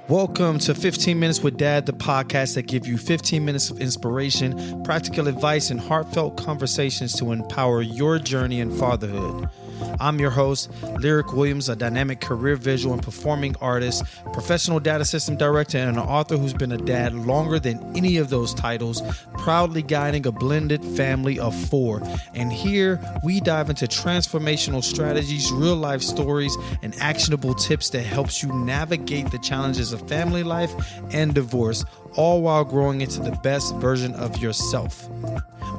Welcome to 15 Minutes with Dad, the podcast that gives you 15 minutes of inspiration, practical advice, and heartfelt conversations to empower your journey in fatherhood. I'm your host, Lirec Williams, a dynamic career visual and performing artist, professional data system director, and an author who's been a dad longer than any of those titles, proudly guiding a blended family of 4. And here we dive into transformational strategies, real life stories, and actionable tips that helps you navigate the challenges of family life and divorce, all while growing into the best version of yourself.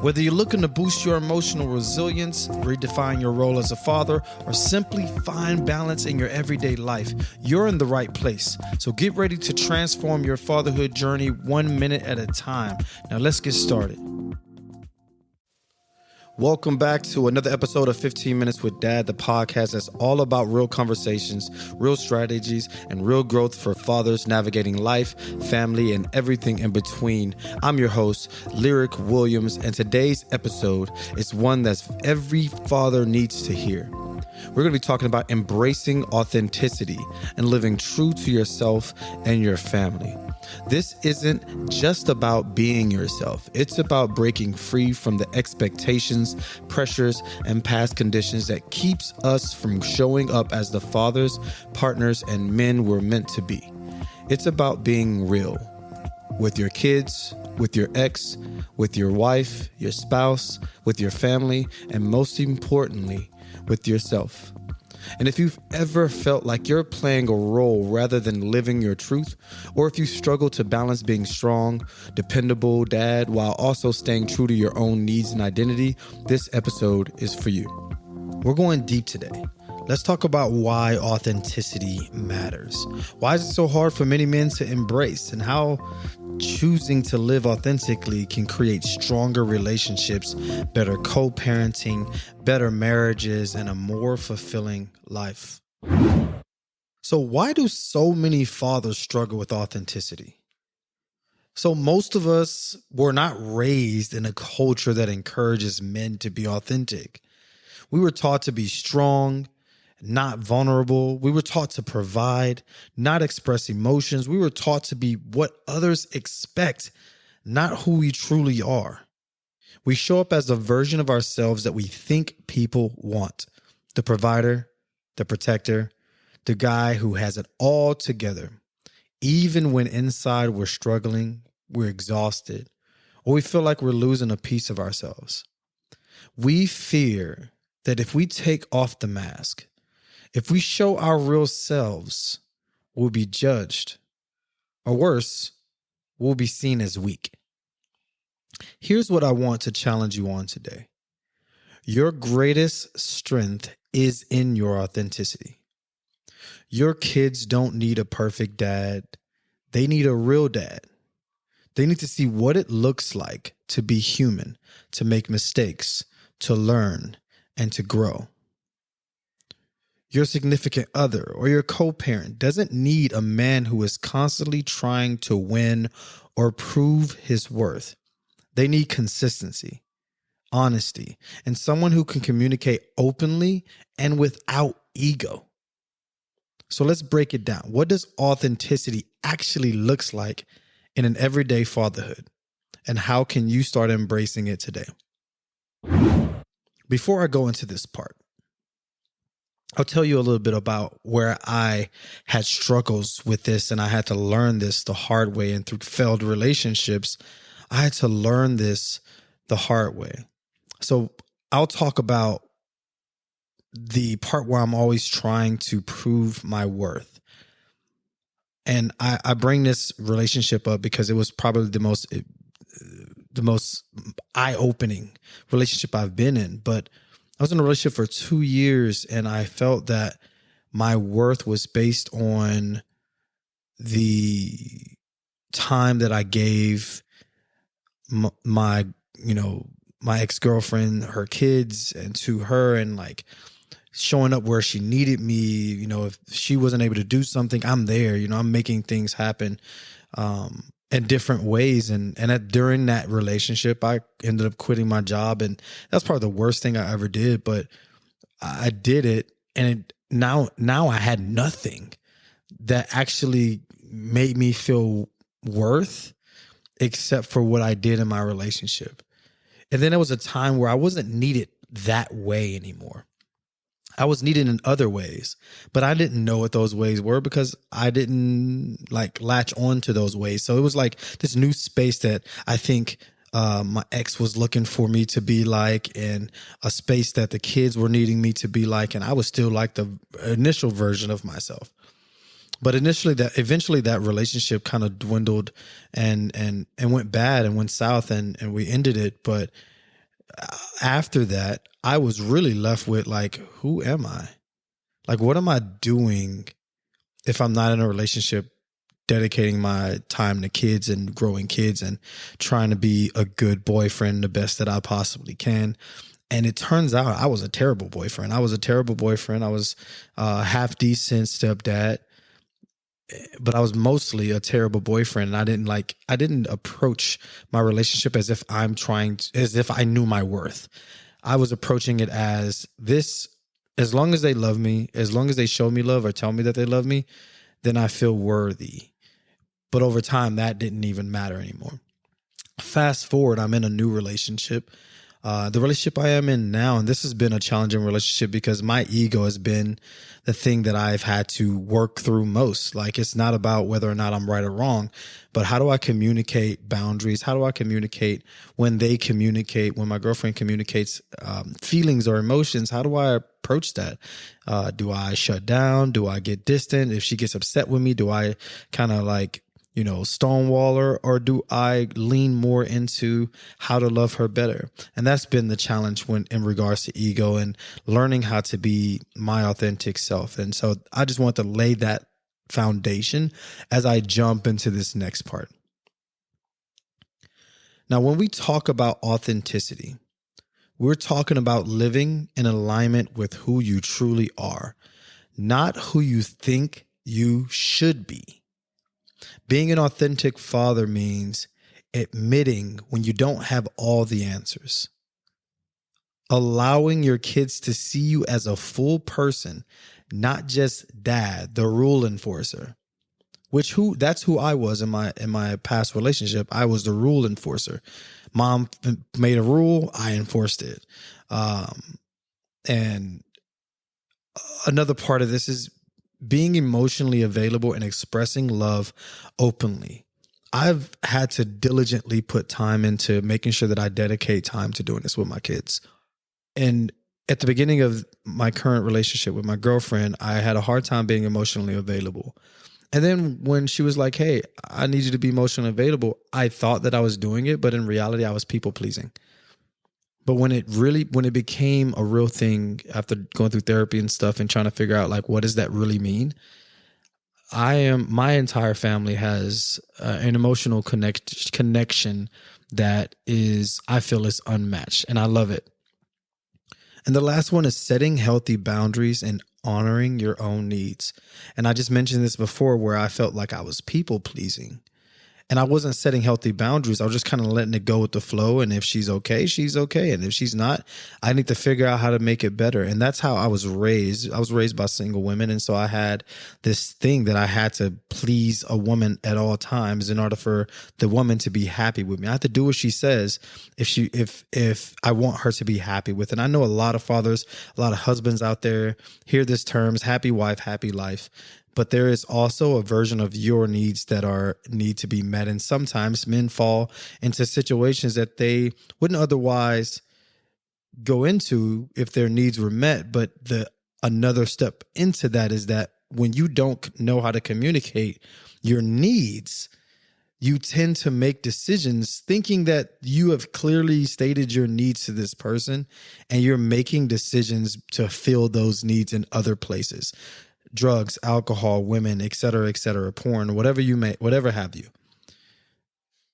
Whether you're looking to boost your emotional resilience, redefine your role as a father, or simply find balance in your everyday life, you're in the right place. So get ready to transform your fatherhood journey 1 minute at a time. Now let's get started. Welcome back to another episode of 15 Minutes with Dad, the podcast that's all about real conversations, real strategies, and real growth for fathers navigating life, family, and everything in between. I'm your host, Lirec Williams, and today's episode is one that every father needs to hear. We're going to be talking about embracing authenticity and living true to yourself and your family. This isn't just about being yourself. It's about breaking free from the expectations, pressures, and past conditions that keeps us from showing up as the fathers, partners, and men we're meant to be. It's about being real with your kids, with your ex, with your wife, your spouse, with your family, and most importantly, with yourself. And if you've ever felt like you're playing a role rather than living your truth, or if you struggle to balance being strong, dependable dad while also staying true to your own needs and identity, this episode is for you. We're going deep today. Let's talk about why authenticity matters. Why is it so hard for many men to embrace, and how choosing to live authentically can create stronger relationships, better co-parenting, better marriages, and a more fulfilling life. So why do so many fathers struggle with authenticity? So most of us were not raised in a culture that encourages men to be authentic. We were taught to be strong, not vulnerable. We were taught to provide, not express emotions. We were taught to be what others expect, not who we truly are. We show up as the version of ourselves that we think people want. The provider, the protector, the guy who has it all together. Even when inside we're struggling, we're exhausted, or we feel like we're losing a piece of ourselves. We fear that if we take off the mask, if we show our real selves, we'll be judged. Or worse, we'll be seen as weak. Here's what I want to challenge you on today. Your greatest strength is in your authenticity. Your kids don't need a perfect dad. They need a real dad. They need to see what it looks like to be human, to make mistakes, to learn, and to grow. Your significant other or your co-parent doesn't need a man who is constantly trying to win or prove his worth. They need consistency, honesty, and someone who can communicate openly and without ego. So let's break it down. What does authenticity actually looks like in an everyday fatherhood? And how can you start embracing it today? Before I go into this part, I'll tell you a little bit about where I had struggles with this, and I had to learn this the hard way. And through failed relationships, I had to learn this the hard way. So I'll talk about the part where I'm always trying to prove my worth. And I bring this relationship up because it was probably the most eye-opening relationship I've been in. But I was in a relationship for 2 years, and I felt that my worth was based on the time that I gave my ex-girlfriend, her kids, and to her, and like showing up where she needed me. If she wasn't able to do something, I'm there. I'm making things happen in different ways. And during that relationship, I ended up quitting my job, and that's probably the worst thing I ever did. But I did it, and now I had nothing that actually made me feel worth except for what I did in my relationship. And then there was a time where I wasn't needed that way anymore. I was needed in other ways, but I didn't know what those ways were because I didn't like latch on to those ways. So it was like this new space that I think my ex was looking for me to be like, and a space that the kids were needing me to be like. And I was still like the initial version of myself. But eventually that relationship kind of dwindled and went bad and went south and we ended it. But after that, I was really left with like, who am I? Like, what am I doing if I'm not in a relationship, dedicating my time to kids and growing kids and trying to be a good boyfriend, the best that I possibly can? And it turns out I was a terrible boyfriend. I was half decent stepdad, but I was mostly a terrible boyfriend. And I didn't approach my relationship as if as if I knew my worth. I was approaching it as this: as long as they love me, as long as they show me love or tell me that they love me, then I feel worthy. But over time, that didn't even matter anymore. Fast forward, I'm in a new relationship. The relationship I am in now, and this has been a challenging relationship because my ego has been the thing that I've had to work through most. Like, it's not about whether or not I'm right or wrong, but how do I communicate boundaries? How do I communicate when my girlfriend communicates feelings or emotions? How do I approach that? Do I shut down? Do I get distant? If she gets upset with me, do I kind of like, stonewall her, or do I lean more into how to love her better? And that's been the challenge in regards to ego and learning how to be my authentic self. And so I just want to lay that foundation as I jump into this next part. Now, when we talk about authenticity, we're talking about living in alignment with who you truly are, not who you think you should be. Being an authentic father means admitting when you don't have all the answers, allowing your kids to see you as a full person, not just dad, the rule enforcer, that's who I was in my past relationship. I was the rule enforcer. Mom made a rule, I enforced it. And another part of this is being emotionally available and expressing love openly. I've had to diligently put time into making sure that I dedicate time to doing this with my kids. And at the beginning of my current relationship with my girlfriend, I had a hard time being emotionally available. And then when she was like, hey, I need you to be emotionally available, I thought that I was doing it, but in reality, I was people pleasing. But when it became a real thing after going through therapy and stuff and trying to figure out like, what does that really mean? My entire family has an emotional connection that I feel is unmatched, and I love it. And the last one is setting healthy boundaries and honoring your own needs. And I just mentioned this before where I felt like I was people pleasing. And I wasn't setting healthy boundaries. I was just kind of letting it go with the flow. And if she's okay, she's okay. And if she's not, I need to figure out how to make it better. And that's how I was raised. I was raised by single women. And so I had this thing that I had to please a woman at all times in order for the woman to be happy with me. I have to do what she says if I want her to be happy with it. And I know a lot of fathers, a lot of husbands out there hear this terms, happy wife, happy life. But there is also a version of your needs that need to be met. And sometimes men fall into situations that they wouldn't otherwise go into if their needs were met. But another step into that is that when you don't know how to communicate your needs, you tend to make decisions thinking that you have clearly stated your needs to this person, and you're making decisions to fill those needs in other places. Drugs, alcohol, women, et cetera, porn, whatever have you.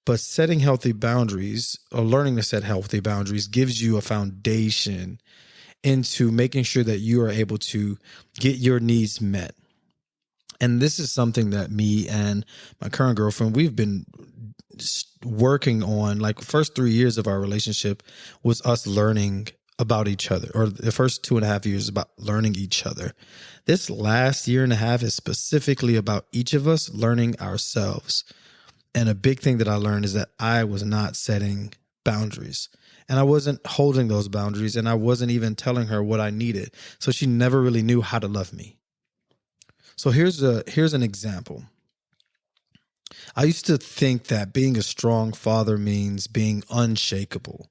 But setting healthy boundaries or learning to set healthy boundaries gives you a foundation into making sure that you are able to get your needs met. And this is something that me and my current girlfriend, we've been working on. Like the first 3 years of our relationship was us learning about each other, or the first 2.5 years about learning each other. This last year and a half is specifically about each of us learning ourselves. And a big thing that I learned is that I was not setting boundaries, and I wasn't holding those boundaries, and I wasn't even telling her what I needed. So she never really knew how to love me. So here's an example. I used to think that being a strong father means being unshakable,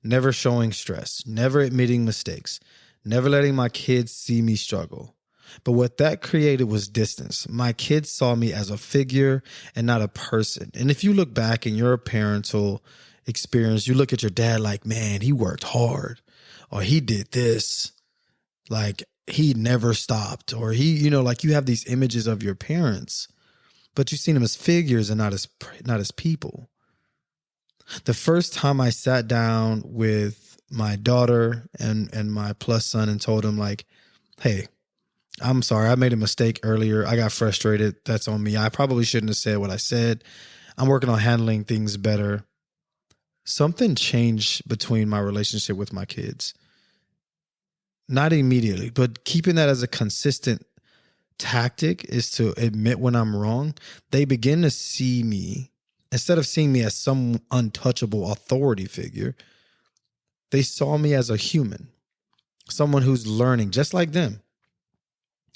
never showing stress, never admitting mistakes, never letting my kids see me struggle. But what that created was distance. My kids saw me as a figure and not a person. And if you look back in your parental experience, you look at your dad like, man, he worked hard, or he did this, like he never stopped, or he, like you have these images of your parents, but you see them as figures and not as people. The first time I sat down with my daughter and my plus son and told him like, hey, I'm sorry, I made a mistake earlier. I got frustrated. That's on me. I probably shouldn't have said what I said. I'm working on handling things better. Something changed between my relationship with my kids. Not immediately, but keeping that as a consistent tactic is to admit when I'm wrong. They begin to see me, instead of seeing me as some untouchable authority figure, they saw me as a human, someone who's learning just like them.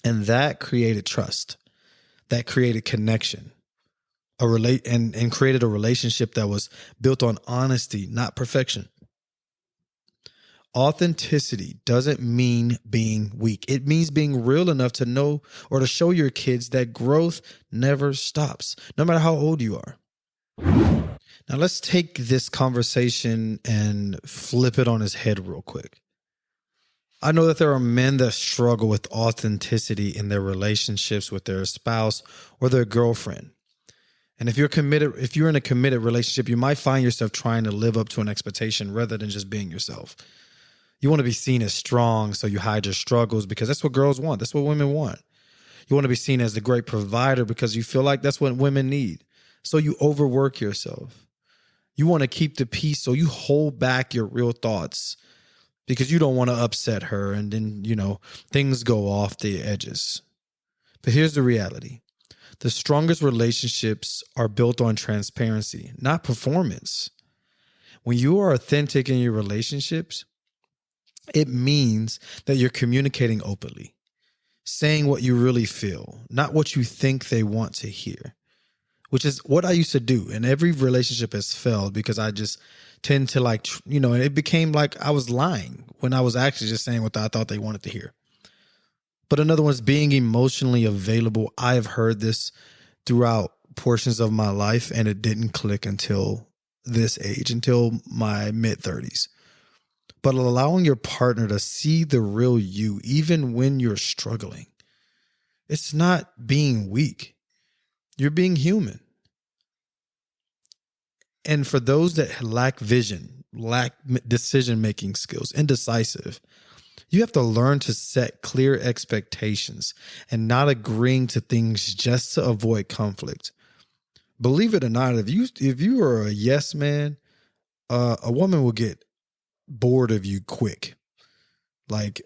And that created trust. That created connection, and created a relationship that was built on honesty, not perfection. Authenticity doesn't mean being weak. It means being real enough to know or to show your kids that growth never stops, no matter how old you are. Now let's take this conversation and flip it on its head real quick. I know that there are men that struggle with authenticity in their relationships with their spouse or their girlfriend. And if you're in a committed relationship, you might find yourself trying to live up to an expectation rather than just being yourself. You want to be seen as strong, so you hide your struggles because that's what girls want. That's what women want. You want to be seen as the great provider because you feel like that's what women need. So you overwork yourself. You want to keep the peace, so you hold back your real thoughts because you don't want to upset her, and then, things go off the edges. But here's the reality. The strongest relationships are built on transparency, not performance. When you are authentic in your relationships, it means that you're communicating openly, saying what you really feel, not what you think they want to hear, which is what I used to do. And every relationship has failed because I just tend to and it became like I was lying when I was actually just saying what I thought they wanted to hear. But another one is being emotionally available. I have heard this throughout portions of my life, and it didn't click until this age, until my mid-30s. But allowing your partner to see the real you, even when you're struggling, it's not being weak. You're being human. And for those that lack vision, lack decision-making skills, indecisive, you have to learn to set clear expectations and not agreeing to things just to avoid conflict. Believe it or not, if you are a yes man, a woman will get bored of you quick, like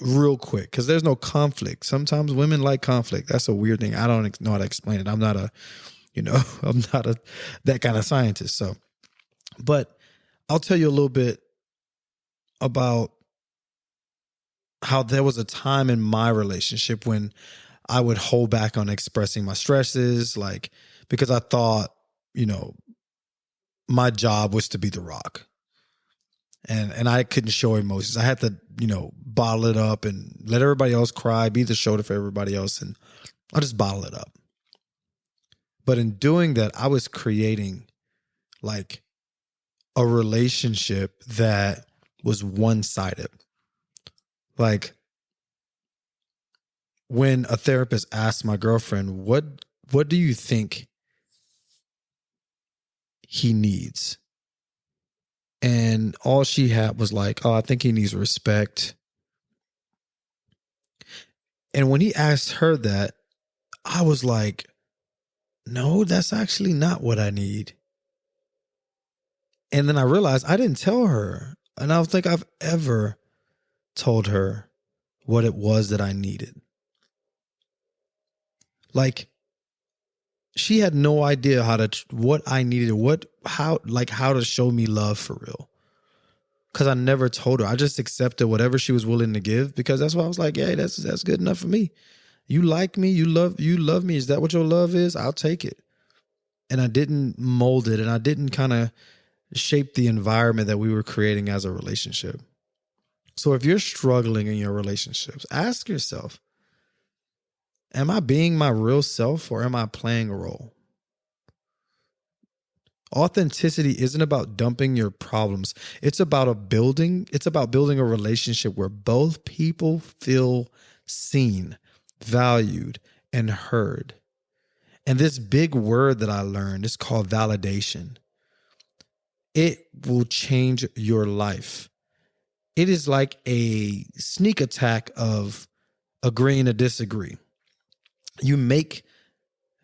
real quick, because there's no conflict. Sometimes women like conflict. That's a weird thing. I don't know how to explain it. I'm not that kind of scientist. So, but I'll tell you a little bit about how there was a time in my relationship when I would hold back on expressing my stresses, because I thought, my job was to be the rock. And I couldn't show emotions. I had to, bottle it up and let everybody else cry, be the shoulder for everybody else. And I'll just bottle it up. But in doing that, I was creating a relationship that was one-sided. When a therapist asked my girlfriend, what do you think he needs? And all she had was I think he needs respect. And when he asked her that, I was like, no, that's actually not what I need. And then I realized I didn't tell her And I don't think I've ever told her what it was that I needed. Like, she had no idea what I needed, how to show me love for real. Because I never told her. I just accepted whatever she was willing to give, because that's why I was like, hey, that's good enough for me. You like me, you love me. Is that what your love is? I'll take it. And I didn't mold it, and I didn't kind of shape the environment that we were creating as a relationship. So if you're struggling in your relationships, ask yourself, am I being my real self, or am I playing a role? Authenticity isn't about dumping your problems. It's about building a relationship where both people feel seen, valued, and heard. And this big word that I learned is called validation. It will change your life. It is like a sneak attack of agreeing to disagree. You make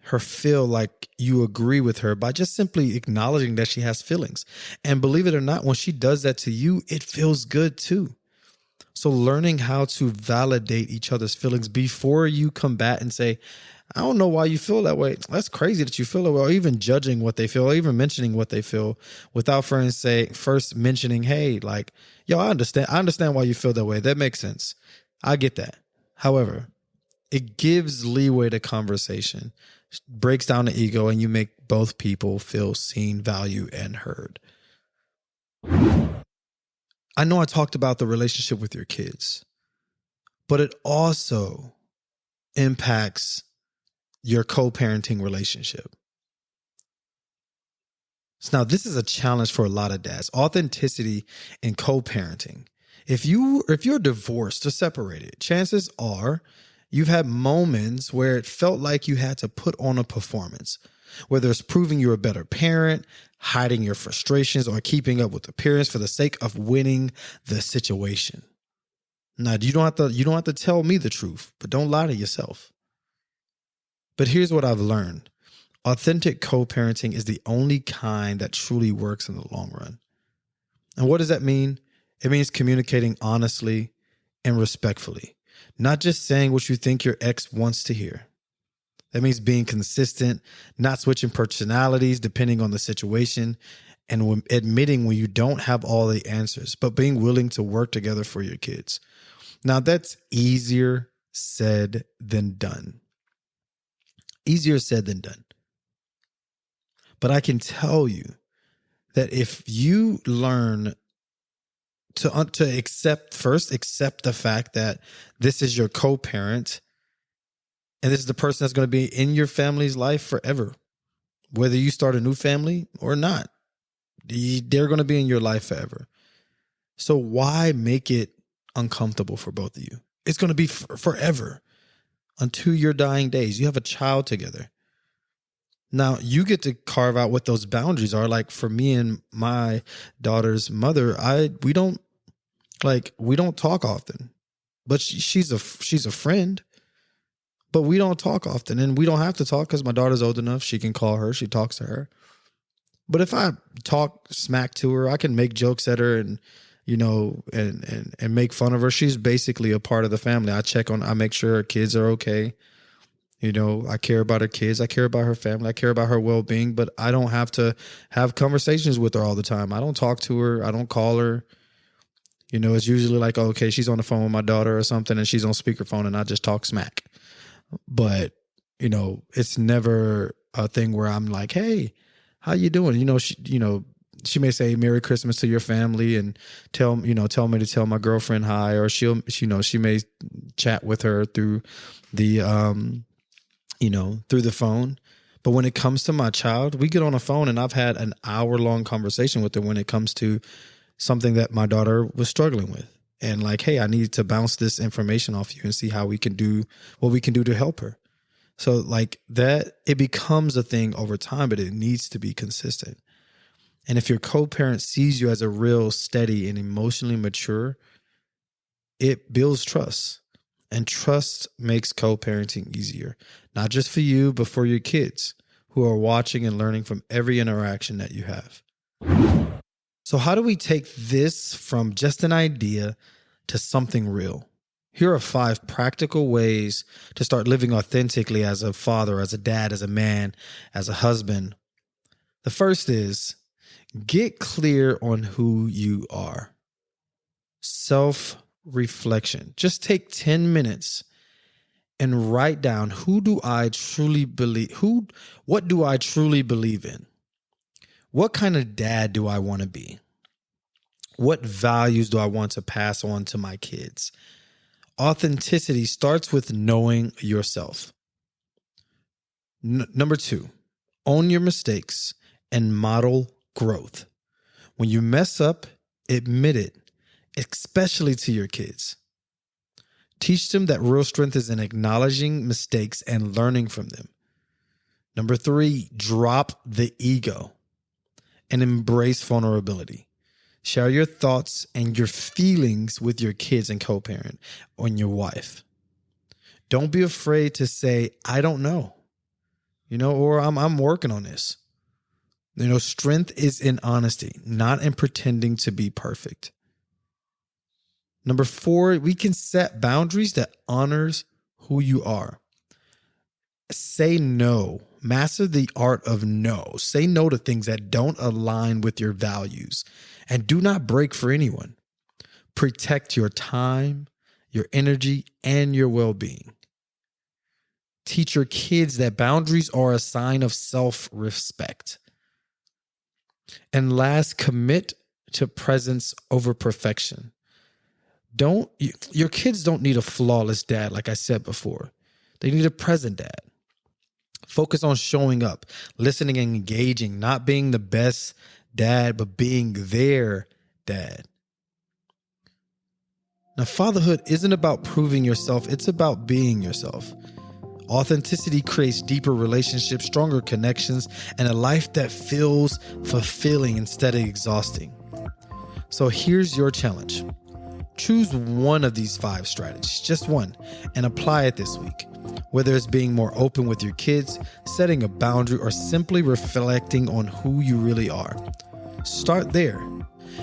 her feel like you agree with her by just simply acknowledging that she has feelings. And believe it or not, when she does that to you, it feels good too. So learning how to validate each other's feelings before you combat and say, I don't know why you feel that way. That's crazy that you feel that way. Or even judging what they feel, or even mentioning what they feel without first mentioning, hey, like, yo, I understand why you feel that way. That makes sense. I get that. However, it gives leeway to conversation, breaks down the ego, and you make both people feel seen, valued, and heard. I know I talked about the relationship with your kids, but it also impacts your co-parenting relationship. So now this is a challenge for a lot of dads. Authenticity in co-parenting. If you're divorced or separated, chances are you've had moments where it felt like you had to put on a performance, whether it's proving you're a better parent, hiding your frustrations, or keeping up with appearance for the sake of winning the situation. Now, you don't have to tell me the truth, but don't lie to yourself. But here's what I've learned. Authentic co-parenting is the only kind that truly works in the long run. And what does that mean? It means communicating honestly and respectfully, not just saying what you think your ex wants to hear. That means being consistent, not switching personalities depending on the situation, and admitting when you don't have all the answers, but being willing to work together for your kids. Now, that's easier said than done. Easier said than done. But I can tell you that if you learn to accept the fact that this is your co-parent, and this is the person that's going to be in your family's life forever, whether you start a new family or not, they're going to be in your life forever. So why make it uncomfortable for both of you? It's going to be forever until your dying days. You have a child together. Now, you get to carve out what those boundaries are. Like for me and my daughter's mother, we don't talk often, but she's a friend, but we don't talk often, and we don't have to talk because my daughter's old enough. She can call her. She talks to her. But if I talk smack to her, I can make jokes at her and, and make fun of her. She's basically a part of the family. I make sure her kids are okay. I care about her kids. I care about her family. I care about her well-being, but I don't have to have conversations with her all the time. I don't talk to her. I don't call her. It's usually like, okay, she's on the phone with my daughter or something and she's on speakerphone and I just talk smack. But, it's never a thing where I'm like, hey, how you doing? She may say Merry Christmas to your family and tell me to tell my girlfriend hi, or she may chat with her through the, through the phone. But when it comes to my child, we get on the phone and I've had an hour-long conversation with her when it comes to something that my daughter was struggling with. And like, hey, I need to bounce this information off you and see how we can do what we can do to help her. So like that, it becomes a thing over time, but it needs to be consistent. And if your co-parent sees you as a real steady and emotionally mature, it builds trust. And trust makes co-parenting easier, not just for you, but for your kids who are watching and learning from every interaction that you have. So how do we take this from just an idea to something real? Here are 5 practical ways to start living authentically as a father, as a dad, as a man, as a husband. The first is get clear on who you are. Self-reflection. Just take 10 minutes and write down, what do I truly believe in? What kind of dad do I want to be? What values do I want to pass on to my kids? Authenticity starts with knowing yourself. Number 2, own your mistakes and model growth. When you mess up, admit it, especially to your kids. Teach them that real strength is in acknowledging mistakes and learning from them. Number 3, drop the ego and embrace vulnerability. Share your thoughts and your feelings with your kids and co-parent and your wife. Don't be afraid to say, I don't know, or I'm working on this. Strength is in honesty, not in pretending to be perfect. Number 4, we can set boundaries that honors who you are. Say no. Master the art of no. Say no to things that don't align with your values, and do not break for anyone. Protect your time, your energy, and your well-being. Teach your kids that boundaries are a sign of self-respect. And last, commit to presence over perfection. Your kids don't need a flawless dad, like I said before. They need a present dad. Focus on showing up, listening and engaging, not being the best dad, but being their dad. Now, fatherhood isn't about proving yourself. It's about being yourself. Authenticity creates deeper relationships, stronger connections, and a life that feels fulfilling instead of exhausting. So here's your challenge. Choose one of these 5 strategies, just one, and apply it this week. Whether it's being more open with your kids, setting a boundary, or simply reflecting on who you really are. Start there.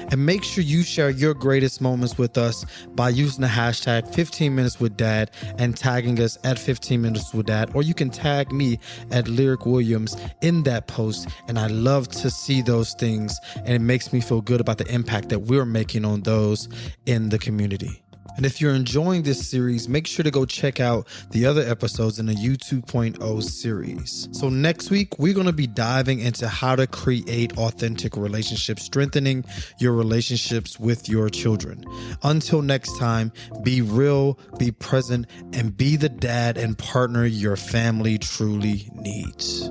And make sure you share your greatest moments with us by using the hashtag 15 minutes with dad and tagging us at 15 minutes with dad, or you can tag me at Lirec Williams in that post. And I love to see those things, and it makes me feel good about the impact that we're making on those in the community. And if you're enjoying this series, make sure to go check out the other episodes in the U 2.0 series. So next week, we're going to be diving into how to create authentic relationships, strengthening your relationships with your children. Until next time, be real, be present, and be the dad and partner your family truly needs.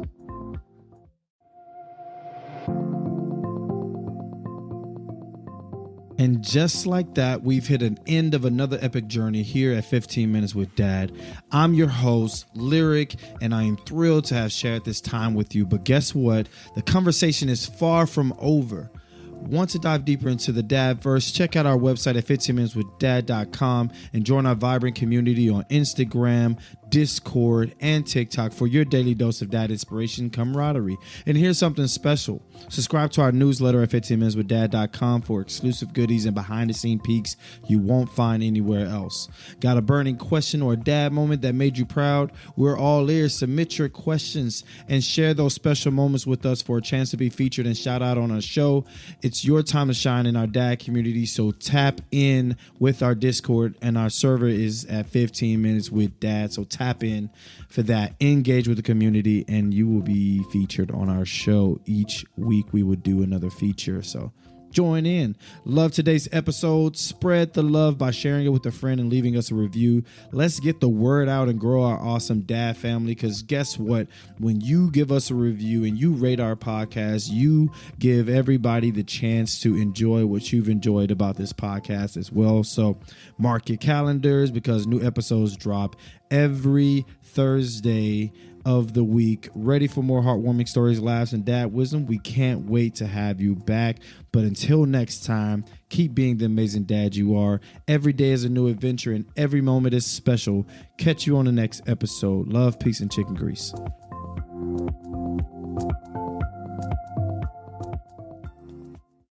And just like that, we've hit an end of another epic journey here at 15 Minutes with Dad. I'm your host, Lirec, and I am thrilled to have shared this time with you. But guess what? The conversation is far from over. Want to dive deeper into the Dadverse? Check out our website at 15minuteswithdad.com and join our vibrant community on Instagram, Discord, and TikTok for your daily dose of dad inspiration, camaraderie. And here's something special. Subscribe to our newsletter at 15minuteswithdad.com for exclusive goodies and behind-the-scene peeks you won't find anywhere else. Got a burning question or a dad moment that made you proud? We're all ears. Submit your questions and share those special moments with us for a chance to be featured and shout out on our show. It's your time to shine in our dad community, so tap in with our Discord, and our server is at 15 Minutes with Dad, so tap in for that. Engage with the community, and you will be featured on our show. Each week we would do another feature, so join in. Love today's episode. Spread the love by sharing it with a friend and leaving us a review. Let's get the word out and grow our awesome dad family, because guess what? When you give us a review and you rate our podcast, you give everybody the chance to enjoy what you've enjoyed about this podcast as well. So mark your calendars, because new episodes drop every Thursday of the week. Ready for more heartwarming stories, laughs, and dad wisdom? We can't wait to have you back. But until next time, keep being the amazing dad you are. Every day is a new adventure, and every moment is special. Catch you on the next episode. Love, peace, and chicken grease.